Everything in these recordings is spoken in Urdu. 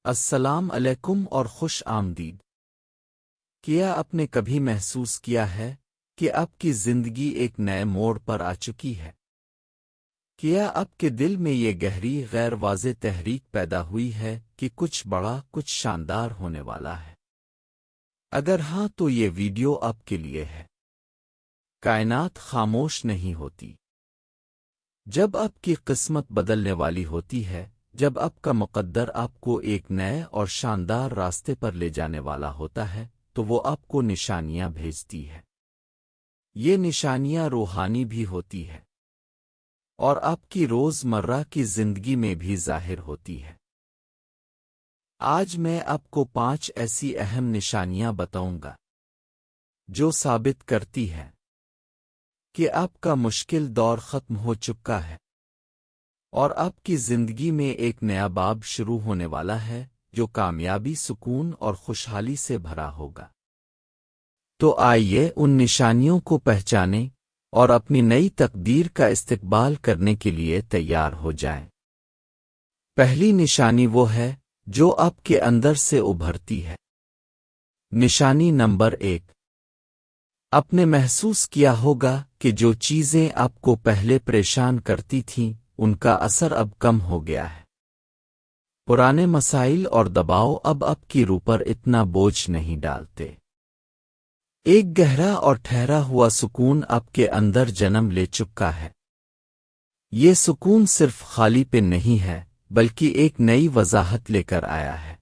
السلام علیکم اور خوش آمدید۔ کیا آپ نے کبھی محسوس کیا ہے کہ آپ کی زندگی ایک نئے موڑ پر آ چکی ہے؟ کیا آپ کے دل میں یہ گہری غیر واضح تحریک پیدا ہوئی ہے کہ کچھ بڑا، کچھ شاندار ہونے والا ہے؟ اگر ہاں تو یہ ویڈیو آپ کے لیے ہے۔ کائنات خاموش نہیں ہوتی۔ جب آپ کی قسمت بدلنے والی ہوتی ہے، جب آپ کا مقدر آپ کو ایک نئے اور شاندار راستے پر لے جانے والا ہوتا ہے تو وہ آپ کو نشانیاں بھیجتی ہے۔ یہ نشانیاں روحانی بھی ہوتی ہے اور آپ کی روز مرہ کی زندگی میں بھی ظاہر ہوتی ہے۔ آج میں آپ کو 5 ایسی اہم نشانیاں بتاؤں گا جو ثابت کرتی ہے کہ آپ کا مشکل دور ختم ہو چکا ہے اور آپ کی زندگی میں ایک نیا باب شروع ہونے والا ہے جو کامیابی، سکون اور خوشحالی سے بھرا ہوگا۔ تو آئیے ان نشانیوں کو پہچانیں اور اپنی نئی تقدیر کا استقبال کرنے کے لیے تیار ہو جائیں۔ پہلی نشانی وہ ہے جو آپ کے اندر سے ابھرتی ہے۔ نشانی نمبر 1۔ آپ نے محسوس کیا ہوگا کہ جو چیزیں آپ کو پہلے پریشان کرتی تھیں ان کا اثر اب کم ہو گیا ہے۔ پرانے مسائل اور دباؤ اب آپ کی روح پر اتنا بوجھ نہیں ڈالتے۔ ایک گہرا اور ٹھہرا ہوا سکون آپ کے اندر جنم لے چکا ہے۔ یہ سکون صرف خالی پن نہیں ہے بلکہ ایک نئی وضاحت لے کر آیا ہے۔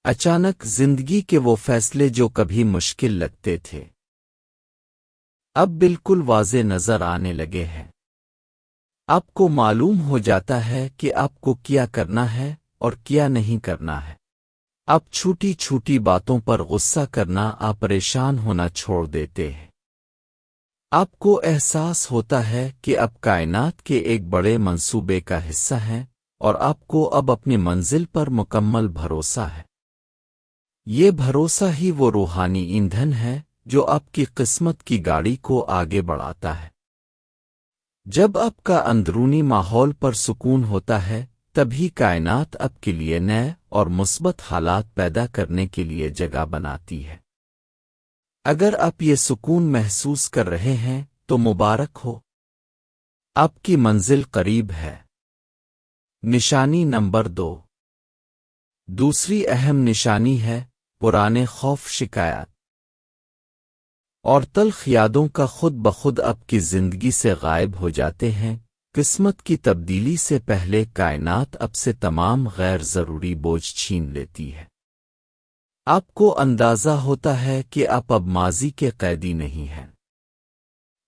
اچانک زندگی کے وہ فیصلے جو کبھی مشکل لگتے تھے اب بالکل واضح نظر آنے لگے ہیں۔ آپ کو معلوم ہو جاتا ہے کہ آپ کو کیا کرنا ہے اور کیا نہیں کرنا ہے۔ آپ چھوٹی چھوٹی باتوں پر غصہ کرنا، آپ پریشان ہونا چھوڑ دیتے ہیں۔ آپ کو احساس ہوتا ہے کہ آپ کائنات کے ایک بڑے منصوبے کا حصہ ہیں اور آپ کو اب اپنی منزل پر مکمل بھروسہ ہے۔ یہ بھروسہ ہی وہ روحانی ایندھن ہے جو آپ کی قسمت کی گاڑی کو آگے بڑھاتا ہے۔ جب آپ کا اندرونی ماحول پر سکون ہوتا ہے تبھی کائنات آپ کے لیے نئے اور مثبت حالات پیدا کرنے کے لیے جگہ بناتی ہے۔ اگر آپ یہ سکون محسوس کر رہے ہیں تو مبارک ہو، آپ کی منزل قریب ہے۔ نشانی نمبر 2۔ دوسری اہم نشانی ہے پرانے خوف، شکایات اور تلخ یادوں کا خود بخود آپ کی زندگی سے غائب ہو جاتے ہیں۔ قسمت کی تبدیلی سے پہلے کائنات اب سے تمام غیر ضروری بوجھ چھین لیتی ہے۔ آپ کو اندازہ ہوتا ہے کہ آپ اب ماضی کے قیدی نہیں ہیں۔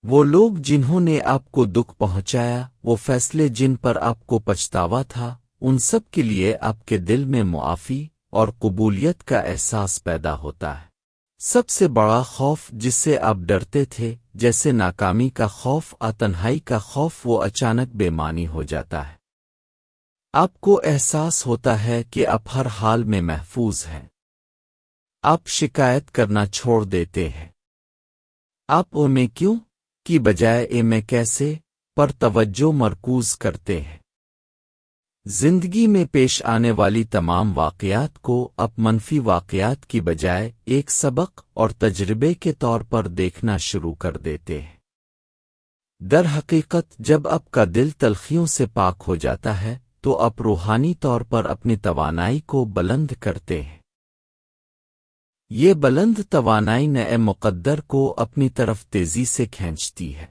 وہ لوگ جنہوں نے آپ کو دکھ پہنچایا، وہ فیصلے جن پر آپ کو پچھتاوا تھا، ان سب کے لیے آپ کے دل میں معافی اور قبولیت کا احساس پیدا ہوتا ہے۔ سب سے بڑا خوف جس سے آپ ڈرتے تھے، جیسے ناکامی کا خوف، تنہائی کا خوف، وہ اچانک بے معنی ہو جاتا ہے۔ آپ کو احساس ہوتا ہے کہ آپ ہر حال میں محفوظ ہیں۔ آپ شکایت کرنا چھوڑ دیتے ہیں۔ آپ او میں کیوں کی بجائے اے میں کیسے پر توجہ مرکوز کرتے ہیں۔ زندگی میں پیش آنے والی تمام واقعات کو آپ منفی واقعات کی بجائے ایک سبق اور تجربے کے طور پر دیکھنا شروع کر دیتے ہیں۔ در حقیقت جب آپ کا دل تلخیوں سے پاک ہو جاتا ہے تو آپ روحانی طور پر اپنی توانائی کو بلند کرتے ہیں۔ یہ بلند توانائی نئے مقدر کو اپنی طرف تیزی سے کھینچتی ہے۔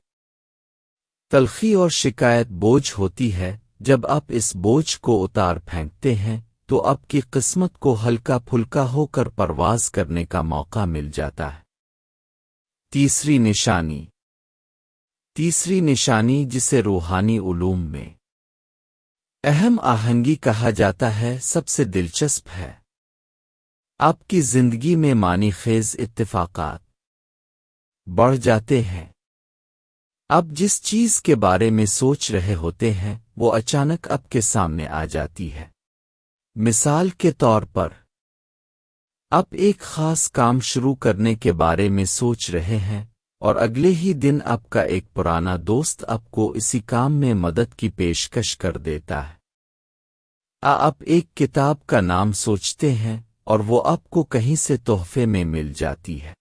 تلخی اور شکایت بوجھ ہوتی ہے، جب آپ اس بوجھ کو اتار پھینکتے ہیں تو آپ کی قسمت کو ہلکا پھلکا ہو کر پرواز کرنے کا موقع مل جاتا ہے۔ تیسری نشانی۔ تیسری نشانی جسے روحانی علوم میں اہم آہنگی کہا جاتا ہے، سب سے دلچسپ ہے۔ آپ کی زندگی میں معنی خیز اتفاقات بڑھ جاتے ہیں۔ آپ جس چیز کے بارے میں سوچ رہے ہوتے ہیں وہ اچانک آپ کے سامنے آ جاتی ہے۔ مثال کے طور پر آپ ایک خاص کام شروع کرنے کے بارے میں سوچ رہے ہیں اور اگلے ہی دن آپ کا ایک پرانا دوست آپ کو اسی کام میں مدد کی پیشکش کر دیتا ہے۔ آپ ایک کتاب کا نام سوچتے ہیں اور وہ آپ کو کہیں سے تحفے میں مل جاتی ہے۔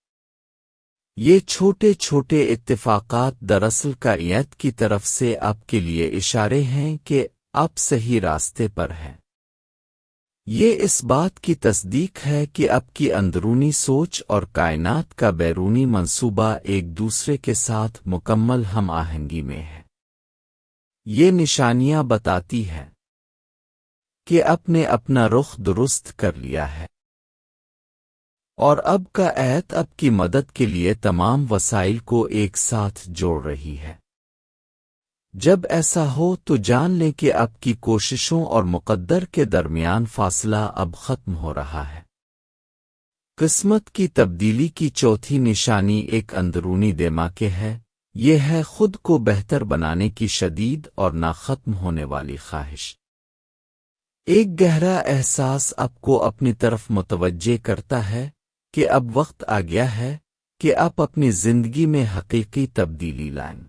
یہ چھوٹے چھوٹے اتفاقات دراصل کائنات کی طرف سے آپ کے لیے اشارے ہیں کہ آپ صحیح راستے پر ہیں۔ یہ اس بات کی تصدیق ہے کہ آپ کی اندرونی سوچ اور کائنات کا بیرونی منصوبہ ایک دوسرے کے ساتھ مکمل ہم آہنگی میں ہے۔ یہ نشانیاں بتاتی ہیں کہ آپ نے اپنا رخ درست کر لیا ہے، اور اب کا عہد آپ کی مدد کے لیے تمام وسائل کو ایک ساتھ جوڑ رہی ہے۔ جب ایسا ہو تو جان لیں کہ آپ کی کوششوں اور مقدر کے درمیان فاصلہ اب ختم ہو رہا ہے۔ قسمت کی تبدیلی کی چوتھی نشانی ایک اندرونی دماغ ہے۔ یہ ہے خود کو بہتر بنانے کی شدید اور نہ ختم ہونے والی خواہش۔ ایک گہرا احساس آپ کو اپنی طرف متوجہ کرتا ہے کہ اب وقت آ گیا ہے کہ آپ اپنی زندگی میں حقیقی تبدیلی لائیں۔